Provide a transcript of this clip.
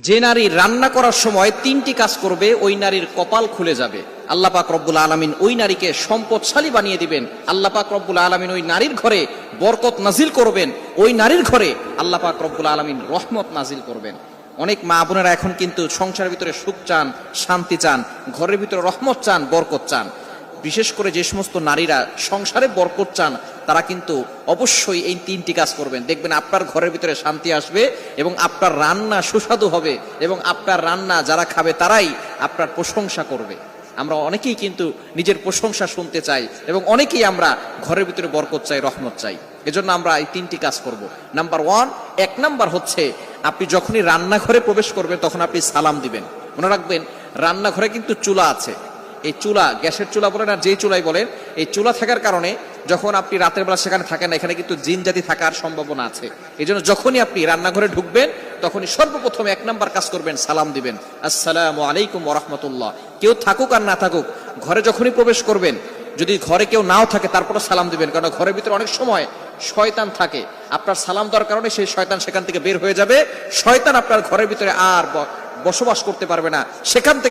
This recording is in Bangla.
যে নারী রান্না করার সময় তিনটি কাজ করবে ওই নারীর কপাল খুলে যাবে। আল্লাহ পাক রব্বুল আলামিন ওই নারীকে সম্পদশালী বানিয়ে দিবেন। আল্লাহ পাক রব্বুল আলামিন ওই নারীর ঘরে বরকত নাজিল করবেন। ওই নারীর ঘরে আল্লাহ পাক রব্বুল আলামিন রহমত নাজিল করবেন। অনেক মা বোনেরা এখন কিন্তু সংসারের ভিতরে সুখ চান, শান্তি চান, ঘরের ভিতরে রহমত চান, বরকত চান। বিশেষ করে যে সমস্ত নারীরা সংসারে বরকত চান তারা কিন্তু অবশ্যই এই তিনটি কাজ করবেন। দেখবেন আপনার ঘরের ভিতরে শান্তি আসবে এবং আপনার রান্না সুস্বাদু হবে এবং আপনার রান্না যারা খাবে তারাই আপনার প্রশংসা করবে। আমরা অনেকেই কিন্তু নিজের প্রশংসা শুনতে চাই এবং অনেকেই আমরা ঘরের ভিতরে বরকত চাই, রহমত চাই। এজন্য আমরা এই তিনটি কাজ করব। নাম্বার ওয়ান, এক নাম্বার হচ্ছে আপনি যখনই রান্নাঘরে প্রবেশ করবেন তখন আপনি সালাম দিবেন। মনে রাখবেন রান্নাঘরে কিন্তু চুলা আছে। এই চুলা, গ্যাসের চুলা বলেন আর যেই চুলাই বলেন, এই চুলা থাকার কারণে যখন আপনি রাতের বেলা সেখানে থাকেন না, এখানে কিন্তু জিন জাতি থাকার সম্ভাবনা আছে। এই জন্য যখনই আপনি রান্নাঘরে ঢুকবেন তখনই সর্বপ্রথম এক নাম্বার কাজ করবেন, সালাম দিবেন, আসসালামু আলাইকুম ওয়া রাহমাতুল্লাহ। কেউ থাকুক আর না থাকুক, ঘরে যখনই প্রবেশ করবেন, যদি ঘরে কেউ নাও থাকে তারপরে সালাম দিবেন, কারণ ঘরের ভিতরে অনেক সময় শয়তান থাকে। আপনার সালাম দেওয়ার কারণে সেই শয়তান সেখান থেকে বের হয়ে যাবে। শয়তান আপনার ঘরের ভিতরে আর বসবাস করতে পারবে না, সেখান থেকে